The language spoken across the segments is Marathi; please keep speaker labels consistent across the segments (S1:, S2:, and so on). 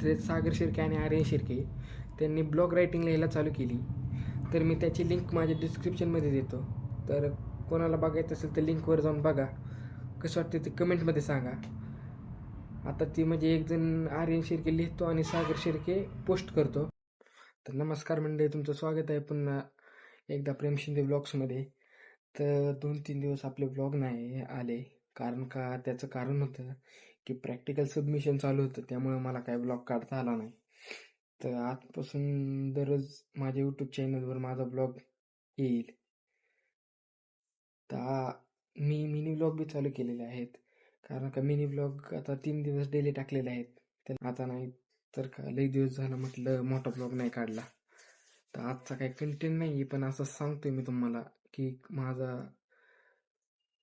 S1: आहेत सागर शिर्के आणि आर्यन शिर्के. त्यांनी ब्लॉग रायटिंग लिहायला चालू केली. तर मी त्याची लिंक माझ्या डिस्क्रिप्शनमध्ये देतो. तर कोणाला बघायचं असेल तर लिंकवर जाऊन बघा. कसं वाटतं ते कमेंटमध्ये सांगा. आता ती म्हणजे एक जण आर्यन शिर्के लिहितो आणि सागर शिर्के पोस्ट करतो. तर नमस्कार मंडळी, तुमचं स्वागत आहे पुन्हा एकदा प्रेम शिंदे ब्लॉग्समध्ये. तर 2-3 दिवस आपले ब्लॉग नाही आले. कारण का त्याचं कारण होतं की प्रॅक्टिकल सबमिशन चालू होतं, त्यामुळे मला काय ब्लॉग काढता आला नाही. तर आजपासून दररोज माझ्या यूट्यूब चॅनलवर माझा ब्लॉग येईल. तर मी मिनी ब्लॉग बी चालू केलेले आहेत. कारण का मिनी ब्लॉग आता 3 दिवस डेली टाकलेले आहेत. तर आता नाही तर का लई दिवस झालं म्हटलं मोठा ब्लॉग नाही काढला. तर आजचा काही कंटेंट नाही आहे, पण असं सांगतोय मी तुम्हाला की माझा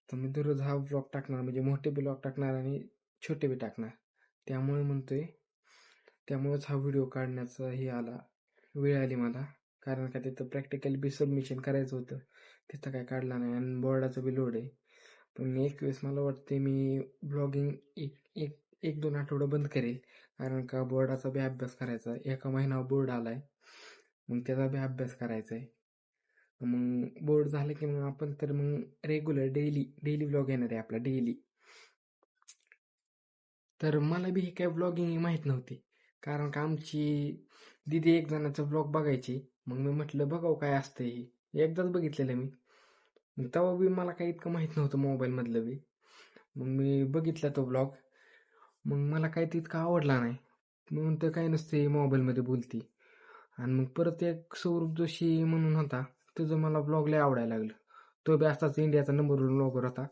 S1: तर मी दररोज हा ब्लॉग टाकणार, म्हणजे मोठे ब्लॉग टाकणार आणि छोटे बी टाकणार. त्यामुळे म्हणतोय, त्यामुळेच हा व्हिडिओ काढण्याचा वेळ आली मला. कारण का तिथं प्रॅक्टिकल बी सबमिशन करायचं होतं, तिथं काय काढला नाही आणि बोर्डाचं बी लोड आहे. पण एक वेळेस मला वाटते मी ब्लॉगिंग एक एक 1-2 आठवडं बंद करेल. कारण का बोर्डाचा बी अभ्यास करायचा आहे. 1 महिना बोर्ड आलाय, मग त्याचा बी अभ्यास करायचा आहे. मग बोर्ड झालं की मग आपण तर मग रेग्युलर डेली व्लॉग येणार आहे आपला डेली. तर मला बी ही काय व्लॉगिंग माहीत नव्हती. कारण का आमची दीदी एक जणाचं व्लॉग बघायची. मग मी म्हटलं बघावं काय असतं हे. एकदाच बघितलेलं मी. मग तेव्हा बी मला काही इतकं माहीत नव्हतं मोबाईलमधलं बी. मग मी बघितला तो व्लॉग. मग मला काही तितका आवडला नाही. मी म्हणतो काय नसते मोबाईलमध्ये बोलती. आणि मग परत एक सौरभ जोशी म्हणून होता, तुझं मला ब्लॉग लय आवडायला लागलं. तो बी असाच इंडियाचा नंबर 1 ब्लॉगर होता.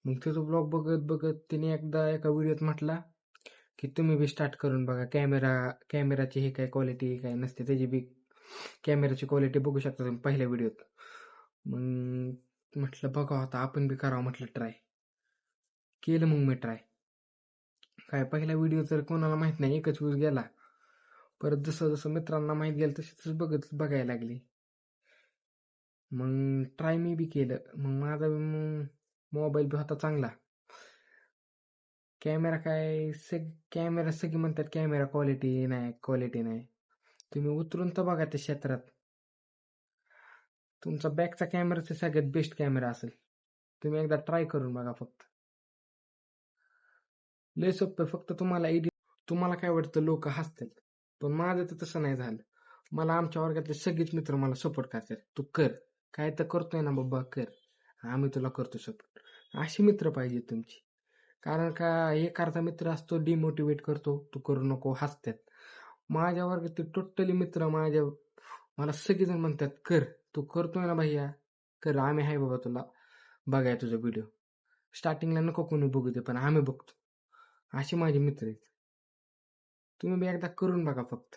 S1: मग तुझं ब्लॉग बघत बघत तिने एकदा एका व्हिडिओत म्हटला की तुम्ही बी स्टार्ट करून बघा. कॅमेराची ही काय क्वालिटी काय नसते, त्याची बी कॅमेराची क्वालिटी बघू शकता तुम्ही पहिल्या व्हिडिओत. मग म्हटलं बघा आता आपण बी करावं म्हटलं ट्राय. केलं मग मी ट्राय. काय पहिला व्हिडिओ तर कोणाला माहित नाही, एकच व्ह्यूज गेला. परत जसं जसं मित्रांना माहीत गेलं तसं बघायला लागली. मग ट्राय मी बी केलं. मग माझा मोबाईल बी होता चांगला. कॅमेरा सगळी म्हणतात कॅमेरा क्वालिटी नाही. तुम्ही उतरून तर बघा त्या क्षेत्रात. तुमचा बॅकचा कॅमेराचा सगळ्यात बेस्ट कॅमेरा असेल. तुम्ही एकदा ट्राय करून बघा फक्त. लय सोपं. फक्त तुम्हाला काय वाटतं लोक हसतात, पण माझं तर तसं नाही झालं. मला आमच्या वर्गातले सगळेच मित्र मला सपोर्ट करतात. तू कर, काय तर करतोय ना बाबा कर, आम्ही तुला करतो सपोर्ट. अशी मित्र पाहिजे तुमची. कारण का एखादा मित्र असतो डिमोटिवेट करतो, तू करू नको, हसतात. माझ्या वर्गात टोटली मित्र मला सगळेजण म्हणतात कर, तू करतोय ना भैया कर, आम्ही आहे बाबा तुला बघाय तुझा व्हिडिओ. स्टार्टिंगला नको कोणी बघू दे, पण आम्ही बघतो. अशी माझी मित्र आहेत. तुम्ही बी एकदा करून बघा फक्त.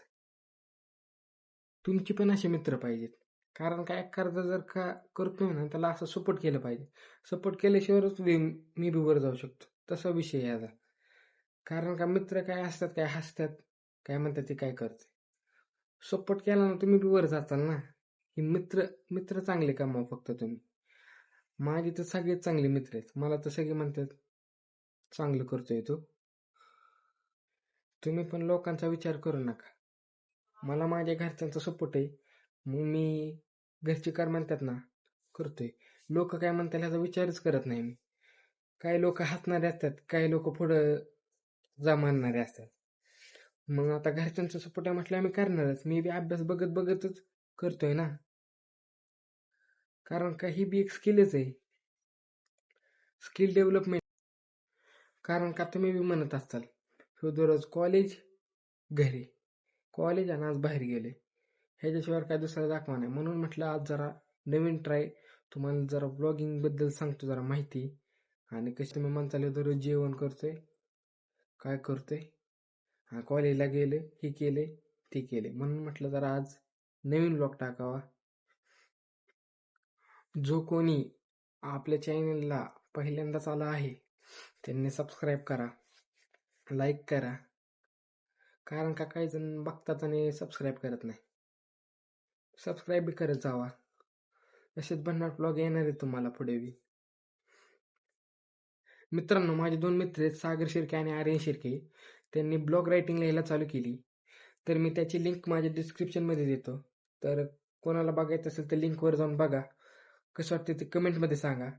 S1: तुमची पण असे मित्र पाहिजेत. कारण का एखादा जर का करतोय ना, त्याला असं सपोर्ट केलं पाहिजे. सपोर्ट केल्याशिवायच मी बी वर जाऊ शकतो, तसा विषय याचा. कारण का मित्र काय असतात, काय हसतात, काय म्हणतात ते काय करते. सपोर्ट केला ना तुम्ही बी वर जाताल ना. ही मित्र मित्र चांगले कमावा फक्त तुम्ही. माझे तर सगळेच चांगले मित्र आहेत. मला तर सगळे म्हणतात चांगलं करतोय तू. तुम्ही पण लोकांचा विचार करू नका. मला माझ्या घरच्यांचा सपोर्ट आहे, मग मी घरचे कर म्हणतात ना करतोय. लोक काय म्हणतात ह्याचा विचारच करत नाही मी. काही लोक हसणारे असतात, काही लोक पुढं जा म्हणणारे असतात. मग आता घरच्यांचा सपोर्ट आहे म्हटलं मी करणारच. मी बी अभ्यास बघत बघतच करतोय ना. कारण का ही बी एक स्किलच आहे, स्किल डेव्हलपमेंट. कारण का तुम्ही बी म्हणत असताल हो दररोज कॉलेज घरी, कॉलेज आणि आज बाहेर गेले, ह्याच्याशिवाय काय दुसरा दाखवा नाही. म्हणून म्हटलं आज जरा नवीन ट्राय, तुम्हाला जरा ब्लॉगिंग बद्दल सांगतो जरा माहिती. आणि कशी तुम्ही म्हणताल दररोज जेवण करतोय, काय करतोय, हा कॉलेजला गेले, हे केले ते केले. म्हणून म्हटलं जरा आज नवीन ब्लॉग टाकावा. जो कोणी आपल्या चॅनलला पहिल्यांदाच आला आहे त्यांनी सबस्क्राईब करा, लाईक करा. कारण का काही जण बघतात आणि सबस्क्राईब करत नाही. सबस्क्राईब बी करत जावा. असेच भन्नाट ब्लॉग येणार आहे तुम्हाला पुढे बी. मित्रांनो, माझे 2 मित्र आहेत सागर शिर्के आणि आर्यन शिर्के. त्यांनी ब्लॉग रायटिंग लिहायला चालू केली. तर मी त्याची लिंक माझ्या डिस्क्रिप्शनमध्ये देतो. तर कोणाला बघायचं असेल तर लिंकवर जाऊन बघा. कसं वाटतं ते कमेंटमध्ये सांगा.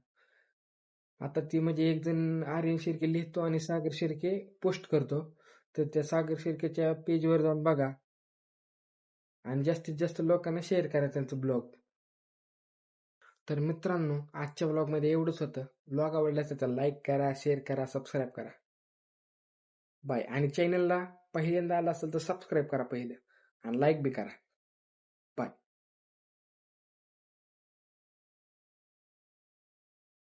S1: आता ती म्हणजे एक जण आर्यन शिर्के लिहितो आणि सागर शिर्के पोस्ट करतो. तर त्या सागर शिर्केच्या पेजवर जाऊन बघा आणि जास्तीत जास्त लोकांना शेअर करा त्यांचं ब्लॉग. तर मित्रांनो, आजच्या ब्लॉगमध्ये एवढंच होतं. ब्लॉग आवडला असेल तर लाईक करा, शेअर करा, सबस्क्राईब करा. बाय. आणि चॅनलला पहिल्यांदा आला असेल तर सबस्क्राईब करा पहिलं आणि लाईक बी करा.